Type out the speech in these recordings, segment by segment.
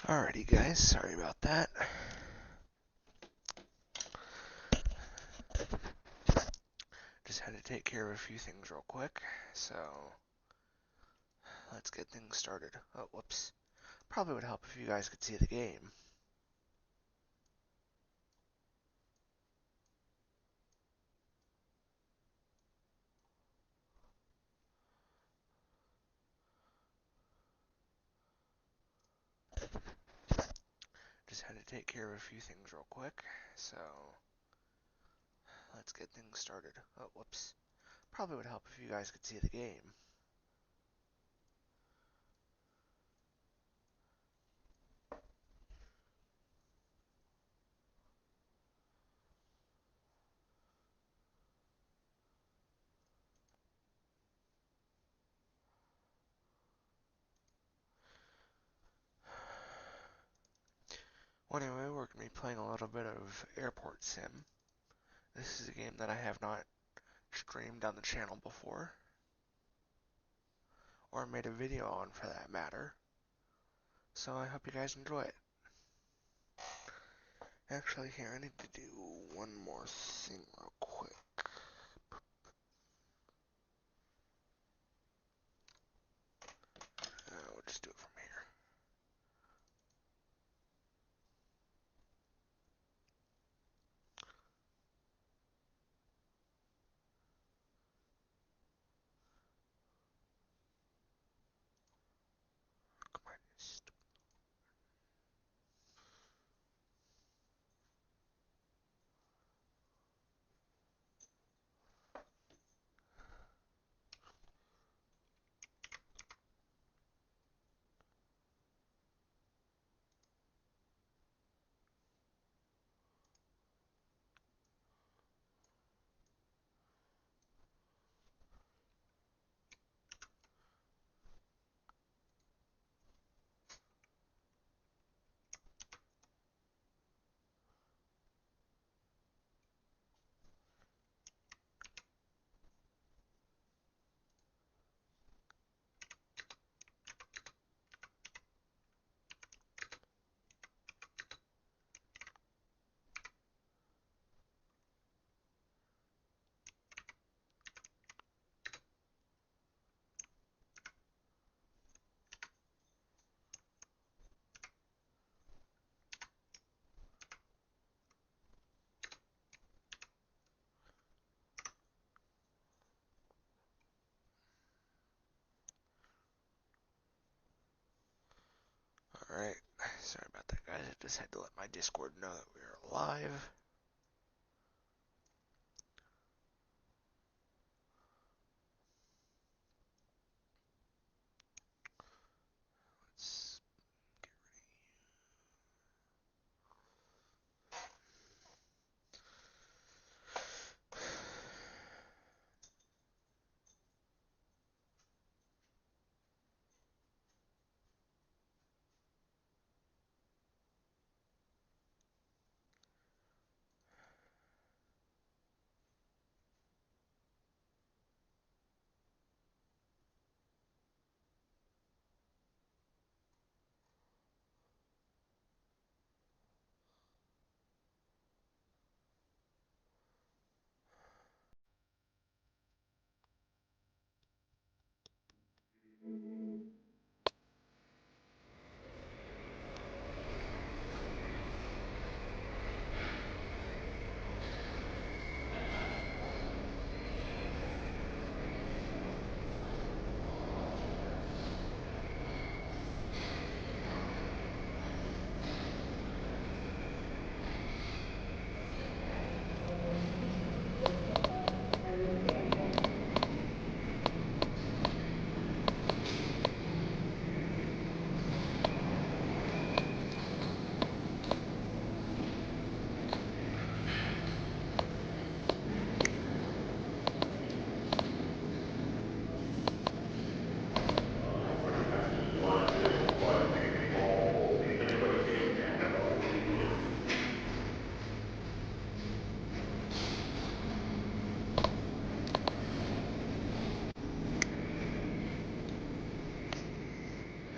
Alrighty guys, sorry about that. Just had to take care of a few things real quick, so let's get things started. Oh, whoops. Probably would help if you guys could see the game. Just had to take care of a few things real quick, so let's get things started. Oh, whoops. Probably would help if you guys could see the game. Well, anyway, we're going to be playing a little bit of Airport Sim. This is a game that I have not streamed on the channel before, or made a video on for that matter. So I hope you guys enjoy it. Actually, here, I need to do one more thing real quick. We'll just do it from here. Come on. Alright, sorry about that, guys. I just had to let my Discord know that we are live. Let's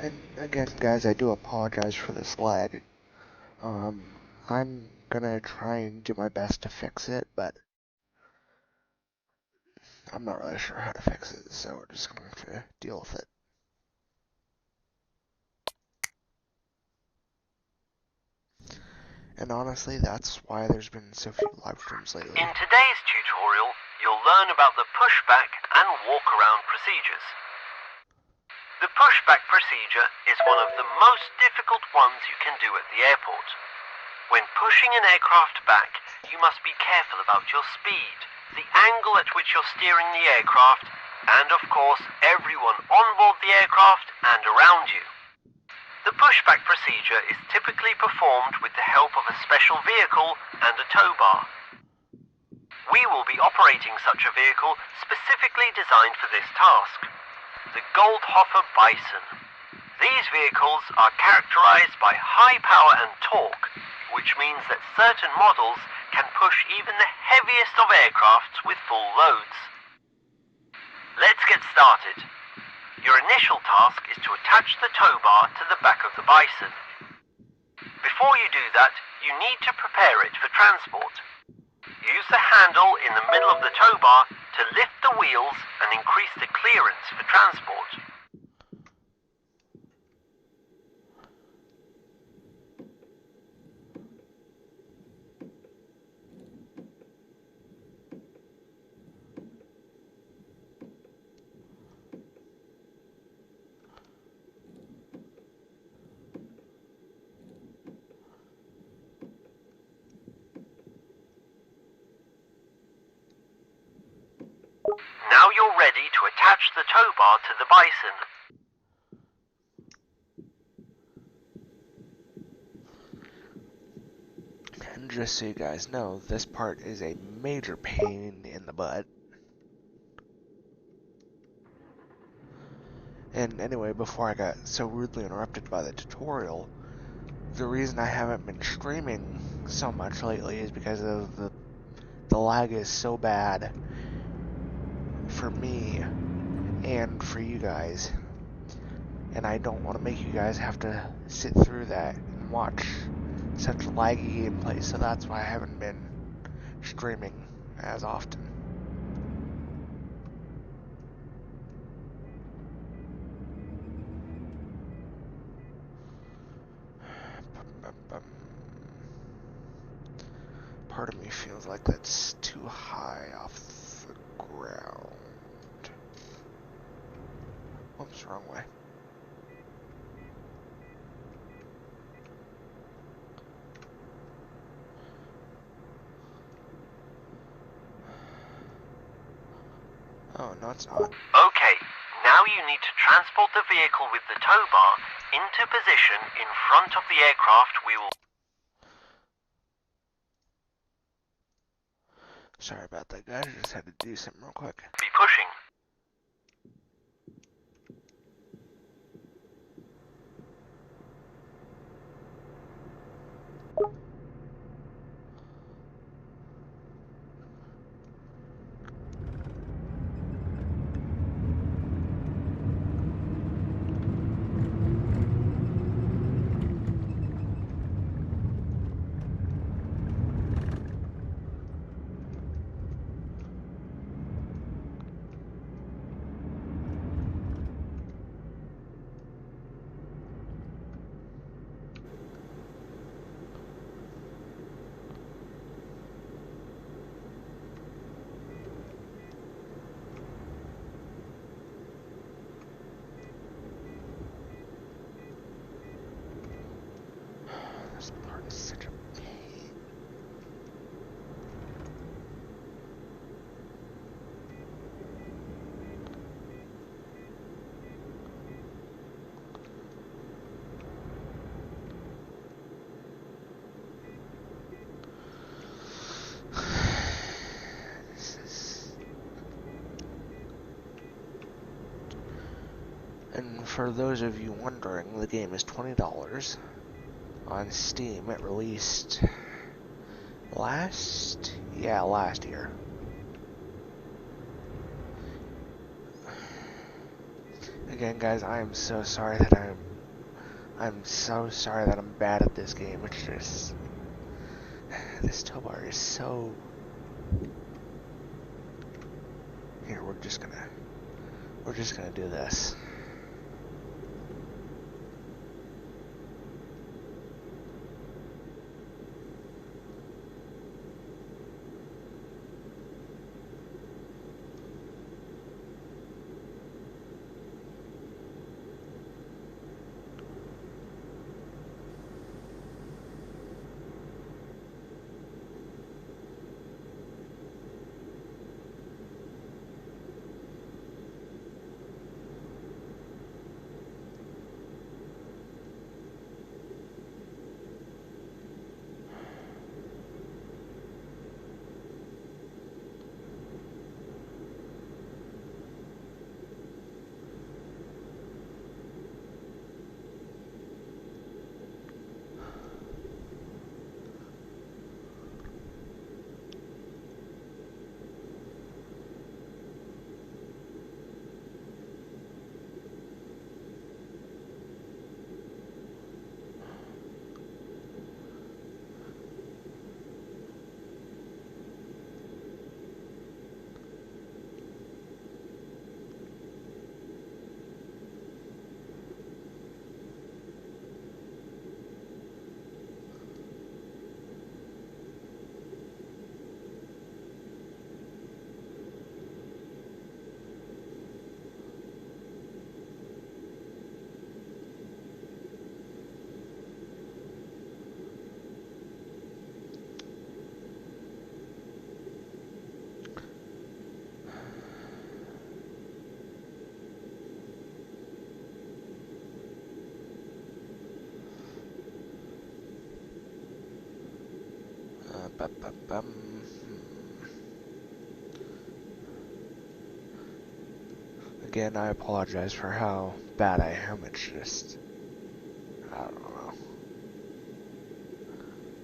And again, guys, I do apologize for this lag. I'm gonna try and do my best to fix it, but I'm not really sure how to fix it, so we're just gonna have to deal with it. And honestly, that's why there's been so few live streams lately. In today's tutorial, you'll learn about the pushback and walk-around procedures. The pushback procedure is one of the most difficult ones you can do at the airport. When pushing an aircraft back, you must be careful about your speed, the angle at which you're steering the aircraft, and of course, everyone on board the aircraft and around you. The pushback procedure is typically performed with the help of a special vehicle and a tow bar. We will be operating such a vehicle specifically designed for this task, the Goldhofer Bison. These vehicles are characterized by high power and torque, which means that certain models can push even the heaviest of aircrafts with full loads. Let's get started. Your initial task is to attach the tow bar to the back of the Bison. Before you do that, you need to prepare it for transport. Use the handle in the middle of the tow bar to lift the wheels and increase the clearance for transport. Now you're ready to attach the tow bar to the Bison. And just so you guys know, this part is a major pain in the butt. And anyway, before I got so rudely interrupted by the tutorial, the reason I haven't been streaming so much lately is because of the lag is so bad for me and for you guys. And I don't want to make you guys have to sit through that and watch such laggy gameplay, so that's why I haven't been streaming as often. Part of me feels like that's too high off the ground. Oops, wrong way. Oh, no it's not. Okay, now you need to transport the vehicle with the tow bar into position in front of the aircraft we will... Sorry about that, guys. I just had to do something real quick. ...be pushing. This part is such a pain. And for those of you wondering, the game is $20 on Steam. It released last year. Again, guys, I am so sorry that I'm so sorry that I'm bad at this game. It's just this tow bar is so. Here, we're just gonna do this. Again, I apologize for how bad I am. It's just, I don't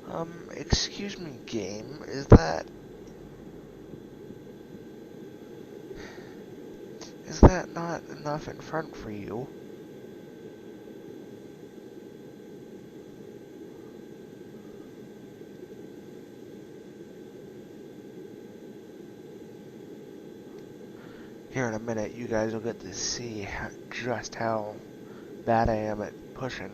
know. Excuse me, game. Is that not enough in front for you? Here in a minute, you guys will get to see just how bad I am at pushing.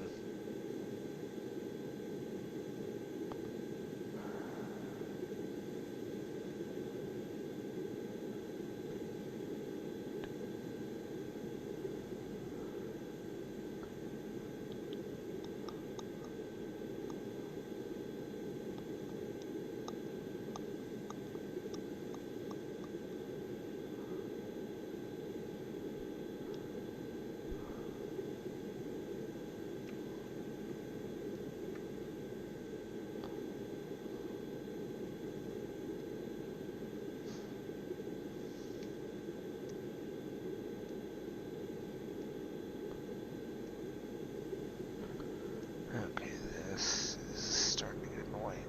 Okay, this is starting to get annoying.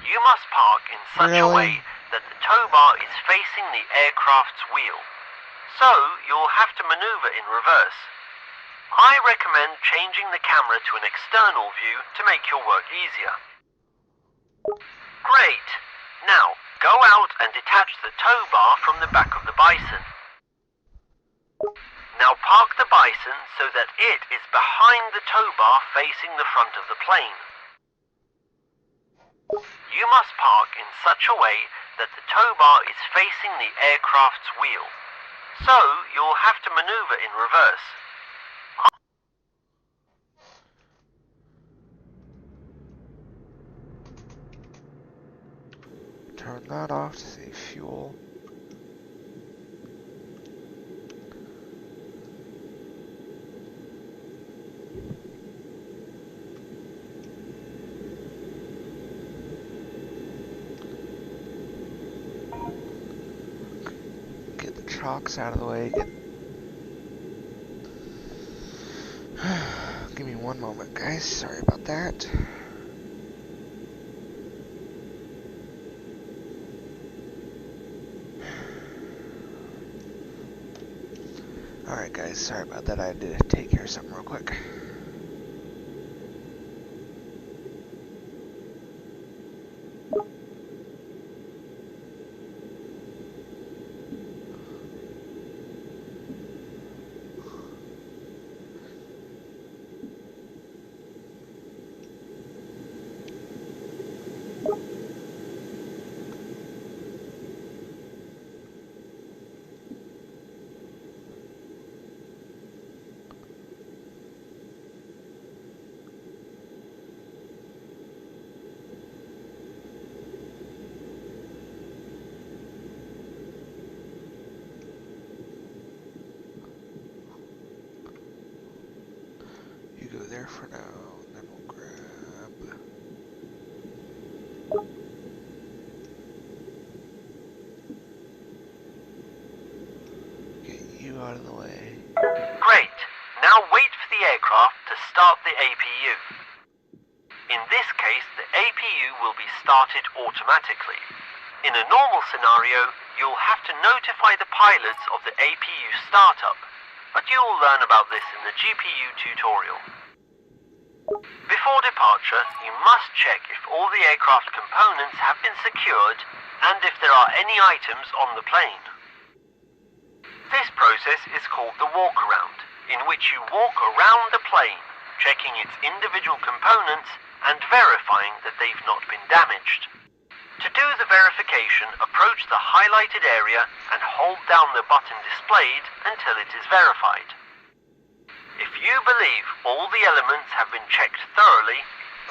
You must park in such a way that the tow bar is facing the aircraft's wheel. So, you'll have to maneuver in reverse. I recommend changing the camera to an external view to make your work easier. Great! Now, go out and detach the tow bar from the back of the Bison. Now park the Bison so that it is behind the tow bar facing the front of the plane. You must park in such a way that the tow bar is facing the aircraft's wheel. So, you'll have to maneuver in reverse. Turn that off to save fuel. chocks out of the way. Give me one moment, guys. Sorry about that. Alright guys, sorry about that. I had to take care of something real quick. Go there for now, and then we'll grab... Get you out of the way. Great. Now wait for the aircraft to start the APU. In this case, the APU will be started automatically. In a normal scenario, you'll have to notify the pilots of the APU startup, but you'll learn about this in the GPU tutorial. Before departure, you must check if all the aircraft components have been secured and if there are any items on the plane. This process is called the walk-around, in which you walk around the plane, checking its individual components and verifying that they've not been damaged. To do the verification, approach the highlighted area and hold down the button displayed until it is verified. If you believe all the elements have been checked thoroughly,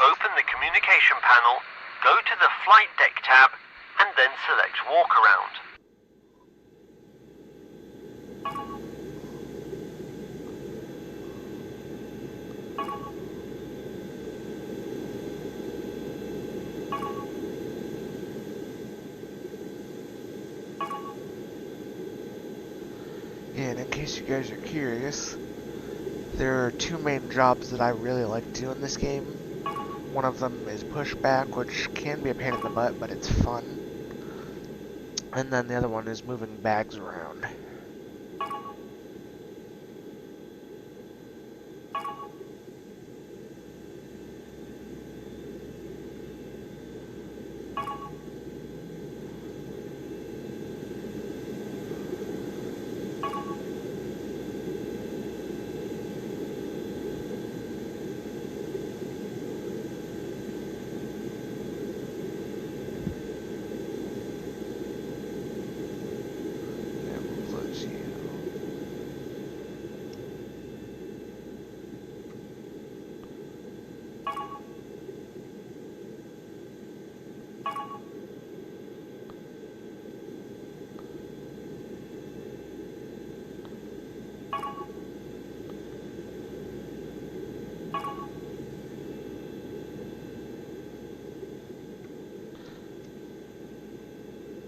open the communication panel, go to the Flight Deck tab, and then select Walk Around. And in case you guys are curious, there are two main jobs that I really like to do in this game. One of them is pushback, which can be a pain in the butt, but it's fun. And then the other one is moving bags around.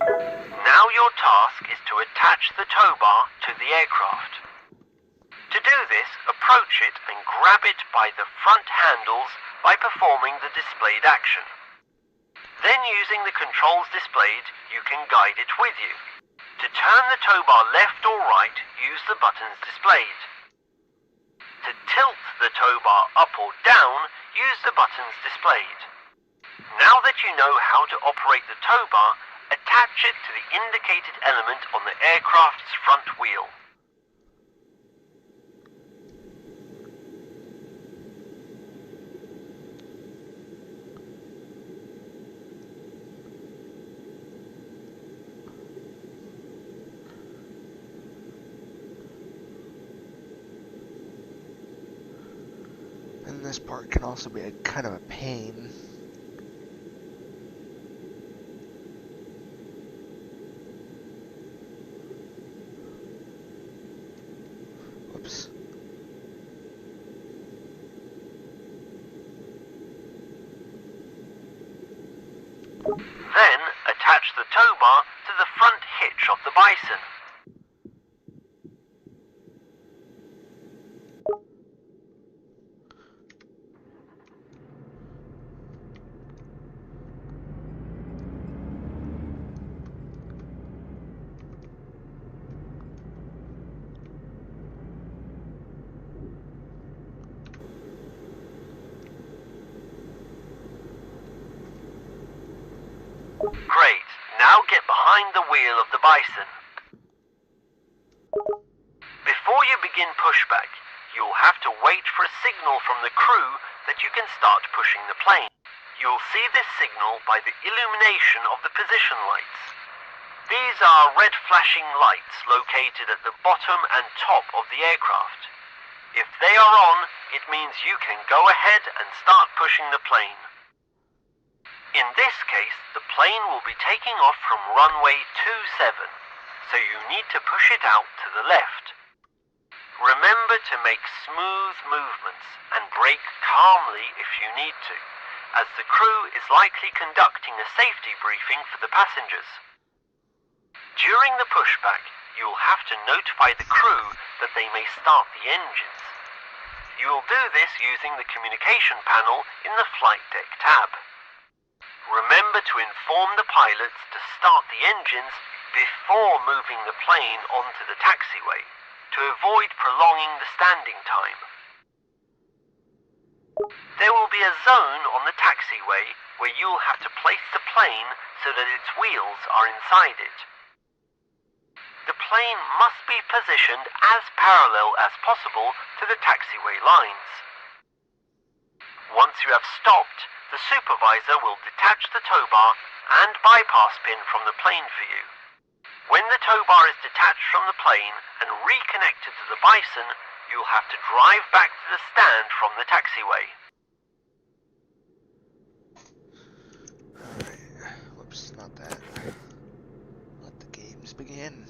Now your task is to attach the tow bar to the aircraft. To do this, approach it and grab it by the front handles by performing the displayed action. Then using the controls displayed, you can guide it with you. To turn the tow bar left or right, use the buttons displayed. To tilt the tow bar up or down, use the buttons displayed. Now that you know how to operate the tow bar, attach it to the indicated element on the aircraft's front wheel. And this part can also be kind of a pain. Whoops. Then attach the tow bar to the front hitch of the Bison. behind the wheel of the Bison. Before you begin pushback, you'll have to wait for a signal from the crew that you can start pushing the plane. You'll see this signal by the illumination of the position lights. These are red flashing lights located at the bottom and top of the aircraft. If they are on, it means you can go ahead and start pushing the plane. In this case, the plane will be taking off from runway 27, so you need to push it out to the left. Remember to make smooth movements and brake calmly if you need to, as the crew is likely conducting a safety briefing for the passengers. During the pushback, you'll have to notify the crew that they may start the engines. You will do this using the communication panel in the flight deck tab. Remember to inform the pilots to start the engines before moving the plane onto the taxiway, to avoid prolonging the standing time. There will be a zone on the taxiway where you'll have to place the plane so that its wheels are inside it. The plane must be positioned as parallel as possible to the taxiway lines. Once you have stopped, the supervisor will detach the tow bar and bypass pin from the plane for you. When the tow bar is detached from the plane and reconnected to the Bison, you'll have to drive back to the stand from the taxiway. Alright, whoops, not that. Let the games begin.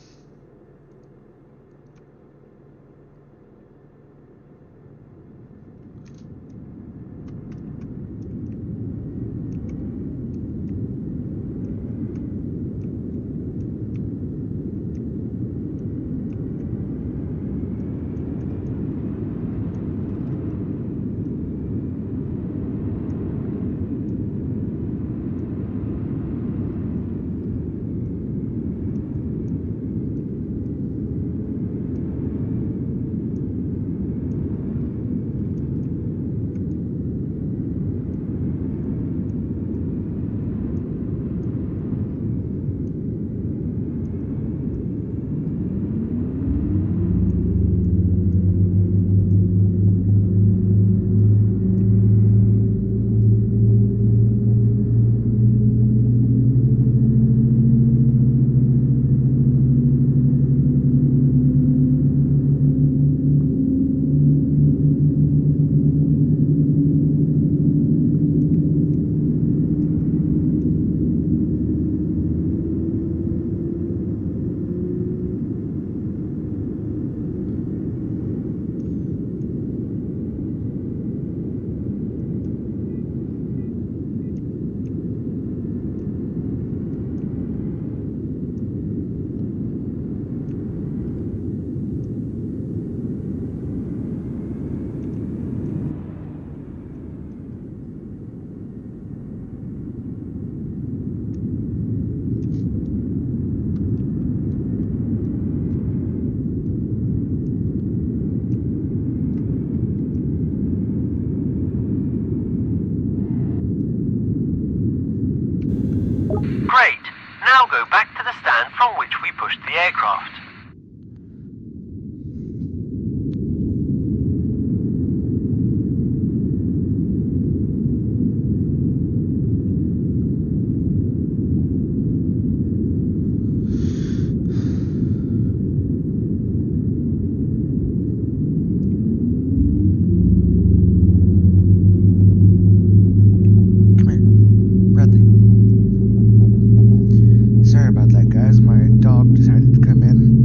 Great! Now go back to the stand from which we pushed the aircraft. Sorry about that, guys. My dog decided to come in.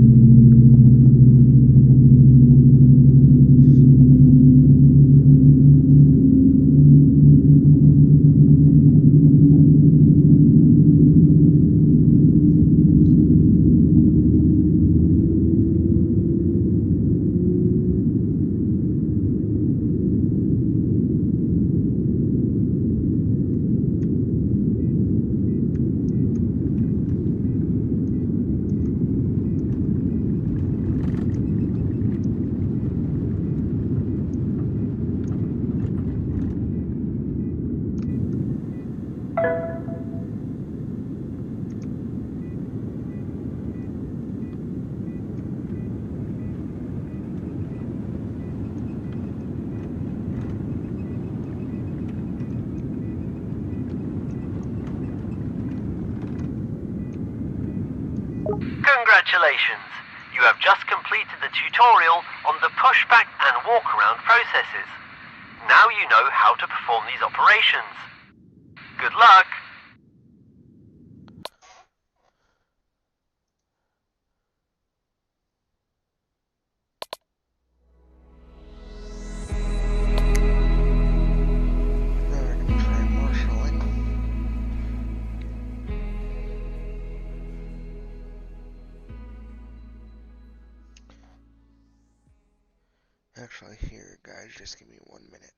Congratulations! You have just completed the tutorial on the pushback and walk-around processes. Now you know how to perform these operations. Good luck! Now we're gonna try marshalling. Actually, here, guys, just give me 1 minute.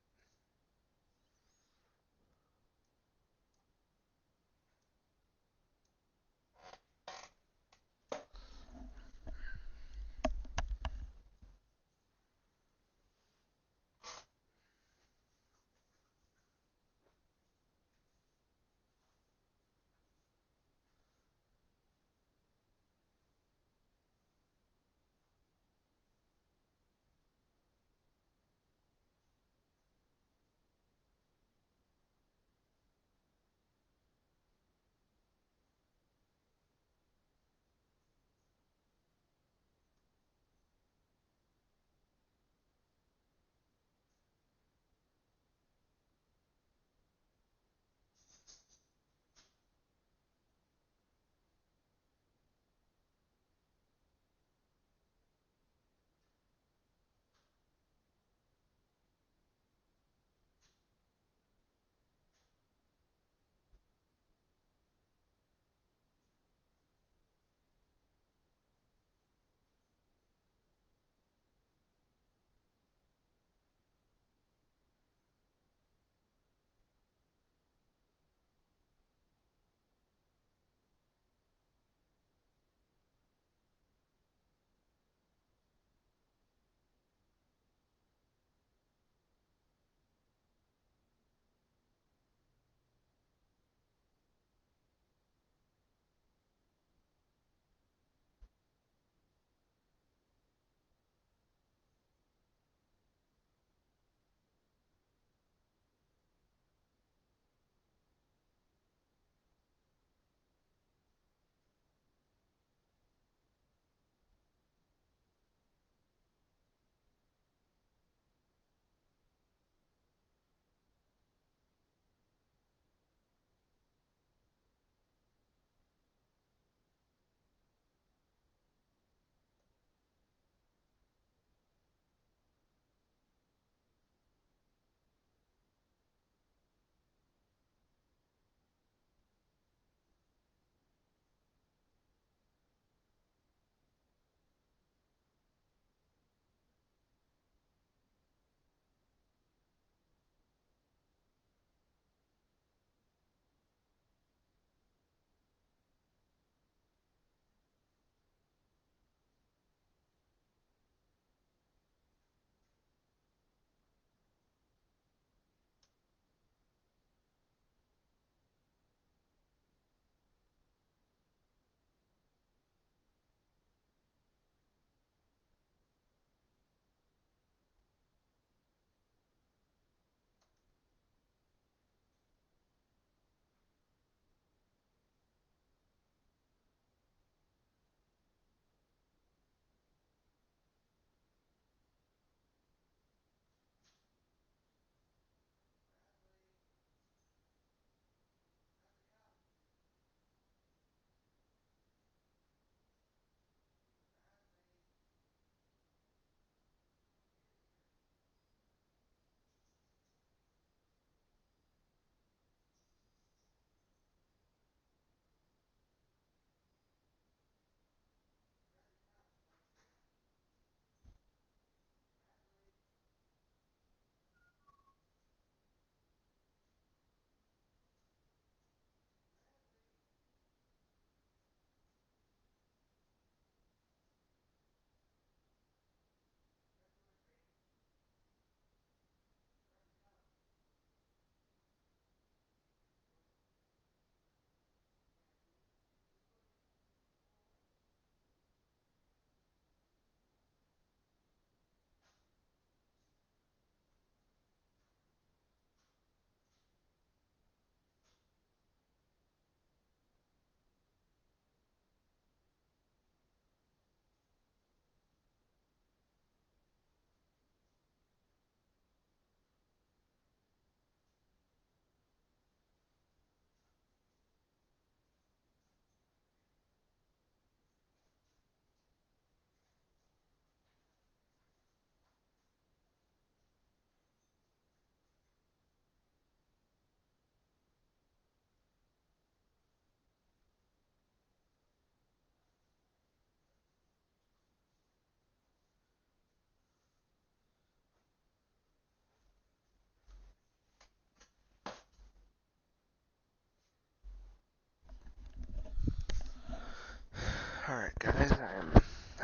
Alright guys,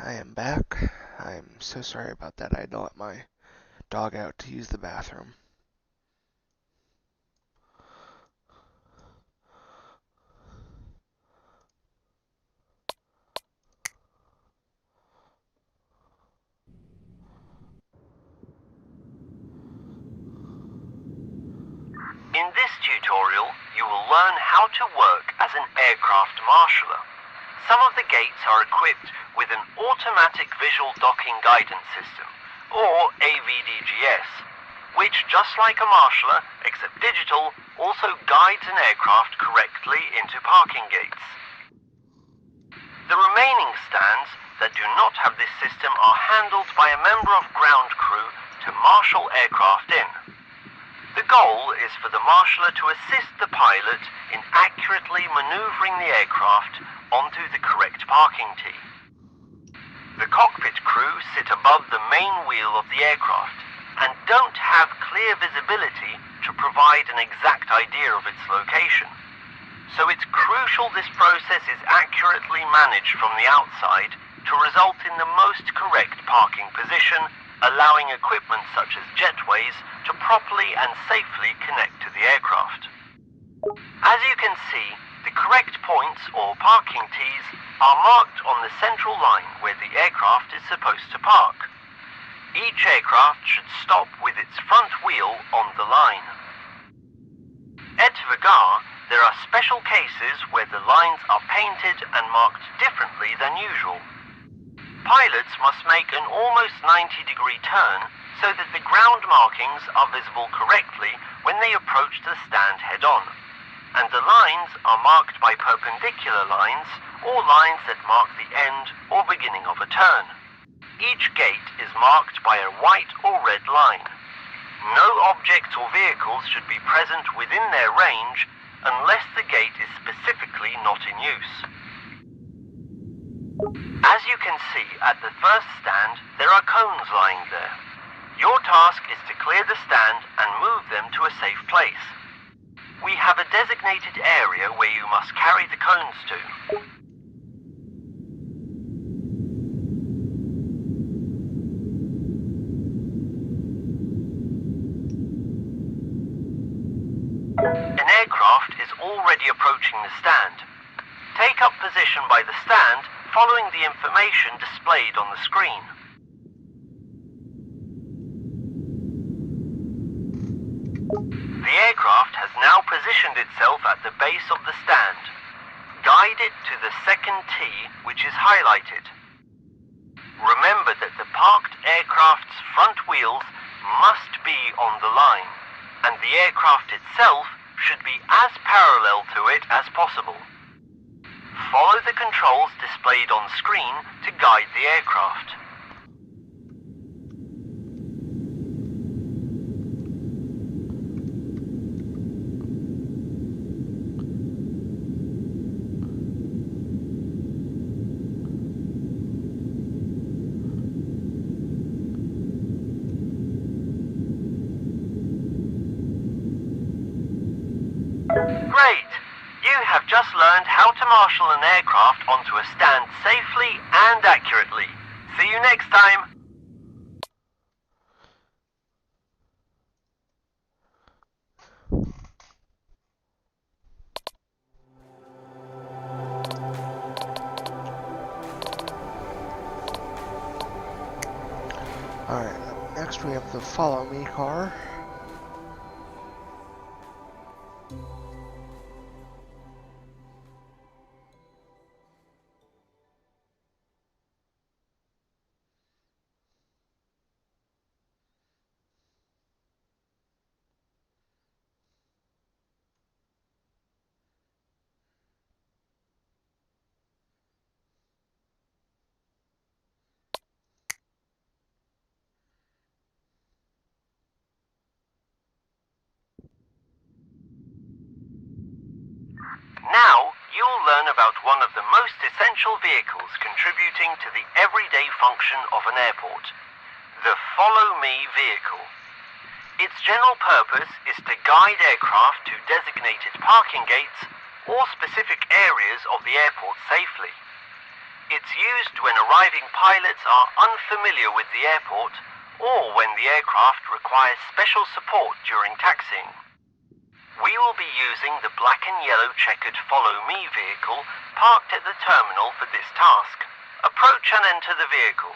I am back. I'm so sorry about that. I had to let my dog out to use the bathroom. In this tutorial, you will learn how to work as an aircraft marshaller. Some of the gates are equipped with an automatic visual docking guidance system, or AVDGS, which, just like a marshaller, except digital, also guides an aircraft correctly into parking gates. The remaining stands that do not have this system are handled by a member of ground crew to marshal aircraft in. The goal is for the marshaller to assist the pilot in accurately maneuvering the aircraft onto the correct parking tee. The cockpit crew sit above the main wheel of the aircraft and don't have clear visibility to provide an exact idea of its location. So it's crucial this process is accurately managed from the outside to result in the most correct parking position, allowing equipment such as jetways to properly and safely connect to the aircraft. As you can see, the correct points or parking tees are marked on the central line where the aircraft is supposed to park. Each aircraft should stop with its front wheel on the line. At Vagar, there are special cases where the lines are painted and marked differently than usual. Pilots must make an almost 90-degree turn so that the ground markings are visible correctly when they approach the stand head-on, and the lines are marked by perpendicular lines or lines that mark the end or beginning of a turn. Each gate is marked by a white or red line. No objects or vehicles should be present within their range unless the gate is specifically not in use. As you can see at the first stand, there are cones lying there. Your task is to clear the stand and move them to a safe place. We have a designated area where you must carry the cones to. An aircraft is already approaching the stand. Take up position by the stand, following the information displayed on the screen. The aircraft has now positioned itself at the base of the stand. Guide it to the second tee, which is highlighted. Remember that the parked aircraft's front wheels must be on the line, and the aircraft itself should be as parallel to it as possible. Follow the controls displayed on screen to guide the aircraft. Great! You have just learned how to marshal an aircraft onto a stand safely and accurately. See you next time! Alright, next we have the Follow Me car. Now, you'll learn about one of the most essential vehicles contributing to the everyday function of an airport, the Follow Me vehicle. Its general purpose is to guide aircraft to designated parking gates or specific areas of the airport safely. Its It's used when arriving pilots are unfamiliar with the airport or when the aircraft requires special support during taxiing. We will be using the black and yellow checkered Follow Me vehicle parked at the terminal for this task. Approach and enter the vehicle.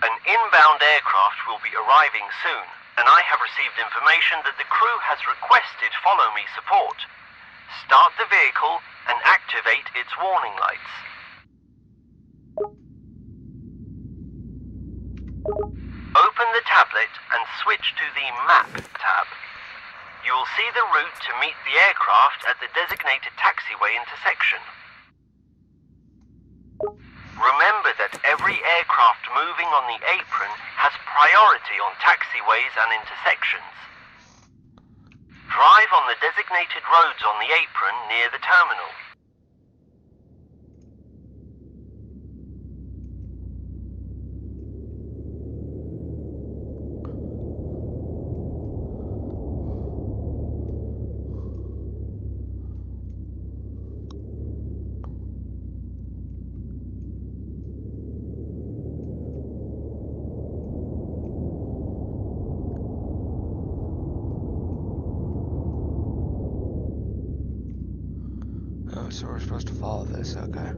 An inbound aircraft will be arriving soon, and I have received information that the crew has requested Follow Me support. Start the vehicle and activate its warning lights. Open the tablet and switch to the Map tab. You will see the route to meet the aircraft at the designated taxiway intersection. Remember that every aircraft moving on the apron has priority on taxiways and intersections. Drive on the designated roads on the apron near the terminal. Oh, so we're supposed to follow this, okay.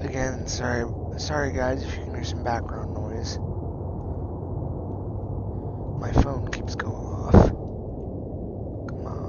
Again, sorry guys if you can hear some background noise. My phone keeps going off. Come on.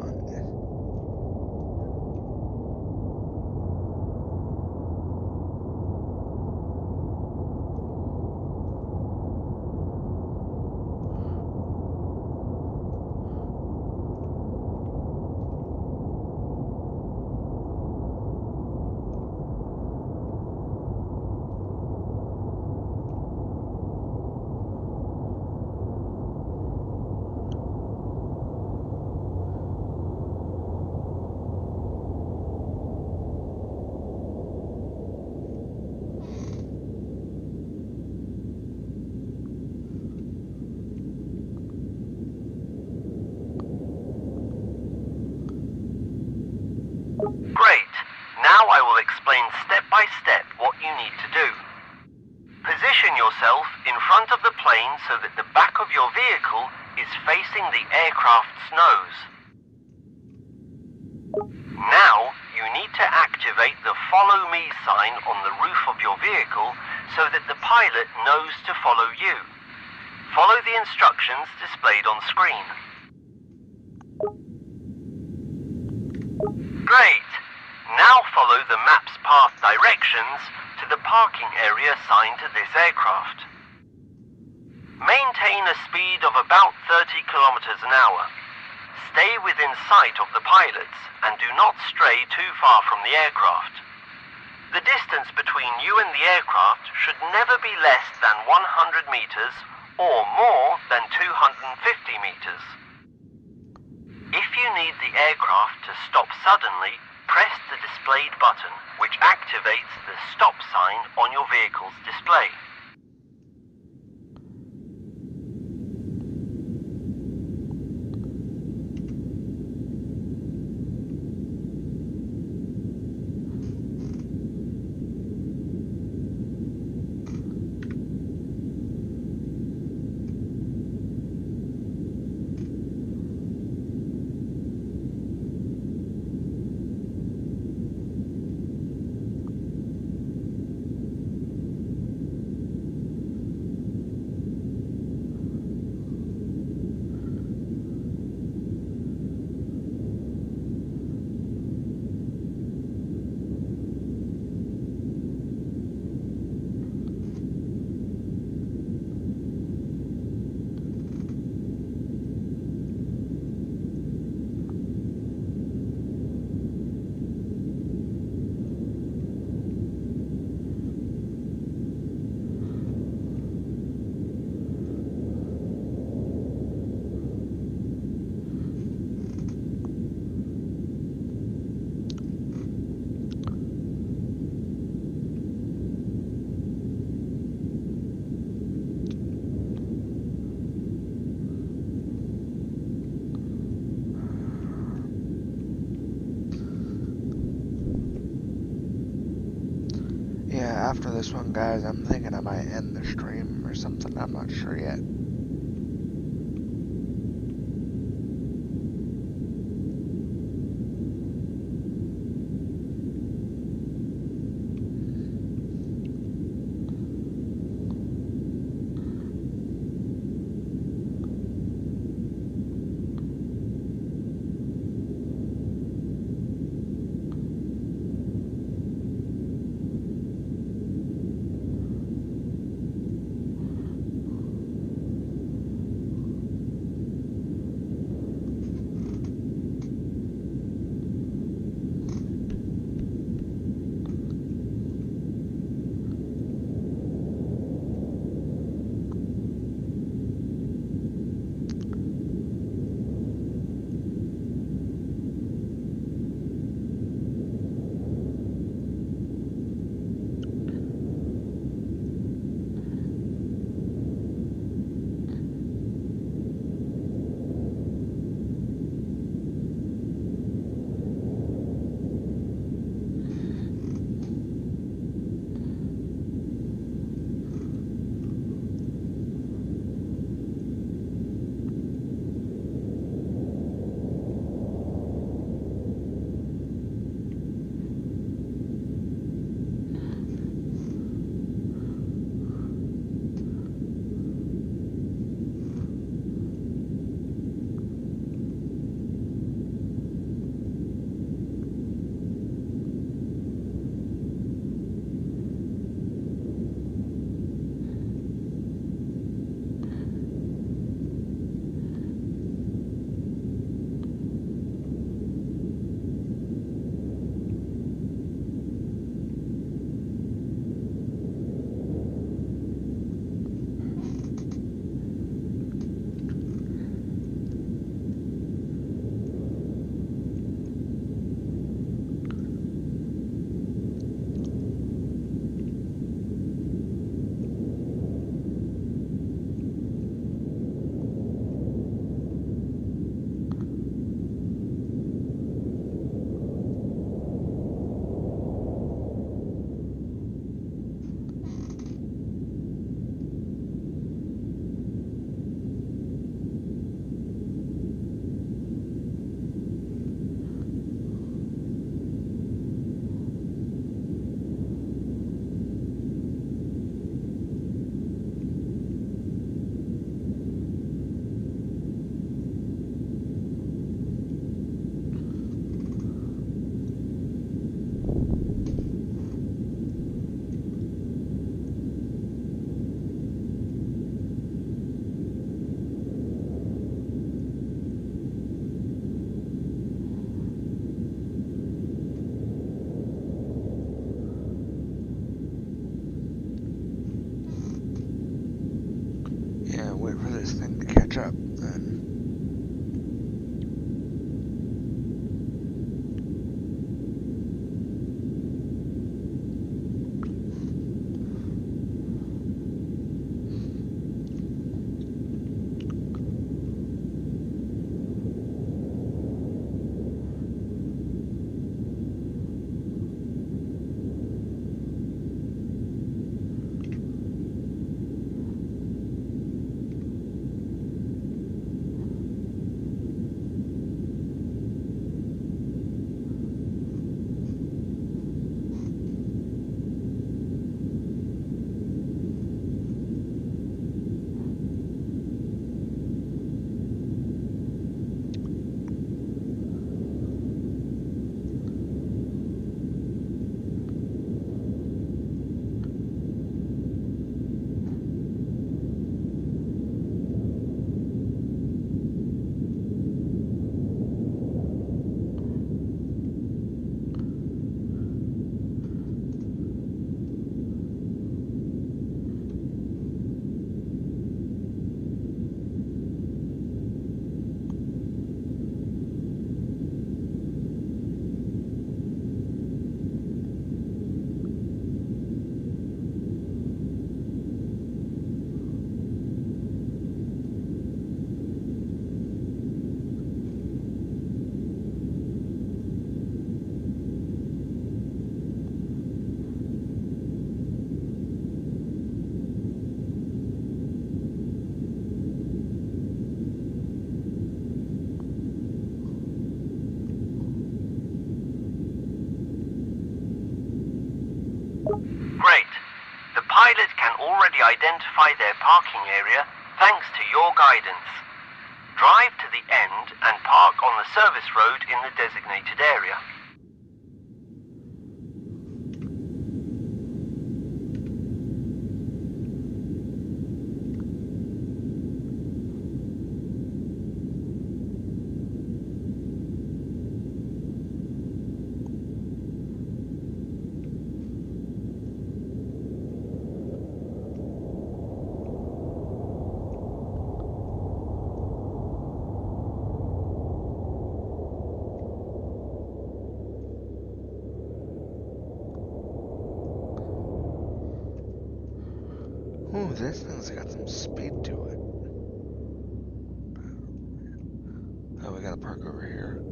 Great. Now I will explain step by step what you need to do. Position yourself in front of the plane so that the back of your vehicle is facing the aircraft's nose. Now you need to activate the Follow Me sign on the roof of your vehicle so that the pilot knows to follow you. Follow the instructions displayed on screen. Great! Now follow the map's path directions to the parking area assigned to this aircraft. Maintain a speed of about 30 kilometers an hour. Stay within sight of the pilots and do not stray too far from the aircraft. The distance between you and the aircraft should never be less than 100 meters or more than 250 meters. If you need the aircraft to stop suddenly, press the displayed button, which activates the stop sign on your vehicle's display. after this one, guys, I'm thinking I might end the stream or something. I'm not sure yet. Wait for this thing to catch up then. already identify their parking area thanks to your guidance. Drive to the end and park on the service road in the designated area. Ooh, this thing's got some speed to it. Oh, we gotta park over here.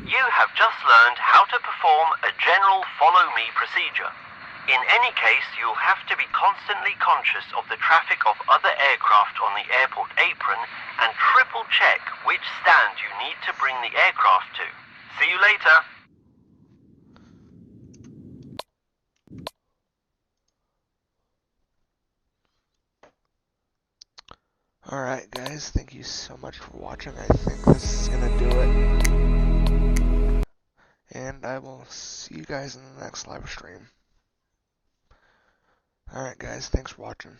You have just learned how to perform a general follow-me procedure. In any case, you'll have to be constantly conscious of the traffic of other aircraft on the airport apron and triple check which stand you need to bring the aircraft to. See you later. Alright guys, thank you so much for watching. I think this is gonna do it. And I will see you guys in the next live stream. Alright guys, thanks for watching.